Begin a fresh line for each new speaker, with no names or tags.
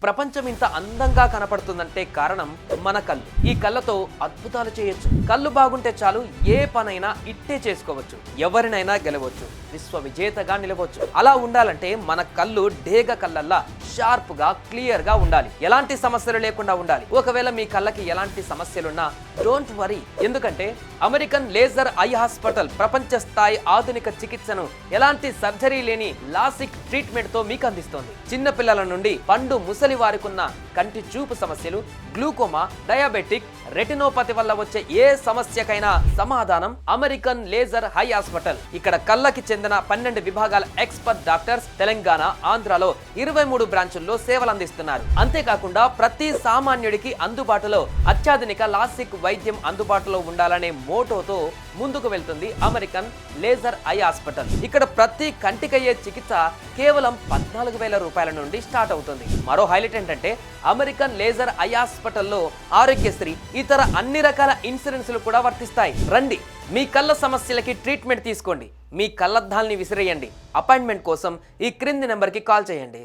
ప్రపంచం ఇంత అందంగా కనపడుతుందంటే కారణం మన కళ్ళు. ఈ కళ్ళతో అద్భుతాలు చేయొచ్చు. కళ్ళు బాగుంటే చాలు ఏ పనైనా ఇట్టే చేసుకోవచ్చు, ఎవరినైనా గెలవచ్చు, విశ్వ విజేతగా నిలవచ్చు. అలా ఉండాలంటే మన కళ్ళు డేగ కళ్ళల్లా షార్ప్ గా క్లియర్ గా ఉండాలి. ఎలాంటి సమస్యలు లేకుండా ఉండాలి. ఒకవేళ మీ కళ్ళకి ఎలాంటి సమస్యలున్నా డోంట్ వరీ, ఎందుకంటే అమెరికన్ లేజర్ ఐ హాస్పిటల్ ప్రపంచ స్థాయి ఆధునిక చికిత్సను ఎలాంటి సర్జరీ లేని లాసిక్ ట్రీట్మెంట్ తో మీకు అందిస్తోంది. చిన్న పిల్లల నుండి పండు ముసలి వారికున్న కంటి చూపు సమస్యలు, గ్లూకోమా, డయాబెటిక్, రెటినోపతి వల్ల వచ్చే ఏ సమస్యకైనా సమాధానం అమెరికన్ లేజర్ హై హాస్పిటల్. ఇక్కడ కళ్ళకి చెందిన 12 విభాగాల ఎక్స్పర్ట్ డాక్టర్స్ తెలంగాణ, ఆంధ్రాలో 23 బ్రాంచుల్లో సేవలు అందిస్తున్నారు. అంతేకాకుండా ప్రతి సామాన్యుడికి అందుబాటులో అత్యాధునిక లాసిక్ వైద్యం అందుబాటులో ఉండాలనే మోటోతో ముందుకు వెళ్తుంది అమెరికన్ లేజర్ ఐ హాస్పిటల్. ఇక్కడ ప్రతి కంటికయ్యే చికిత్స కేవలం 14,000 రూపాయల నుండి స్టార్ట్ అవుతుంది. మరో హైలైట్ ఏంటంటే అమెరికన్ లేజర్ ఐ హాస్పిటల్లో ఆరోగ్యశ్రీ, ఇతర అన్ని రకాల ఇన్సూరెన్స్లు కూడా వర్తిస్తాయి. రండి, మీ కళ్ళ సమస్యలకి ట్రీట్మెంట్ తీసుకోండి. మీ కళ్ళద్దాల్ని విసిరేయండి. అపాయింట్మెంట్ కోసం ఈ క్రింది నెంబర్కి కాల్ చేయండి.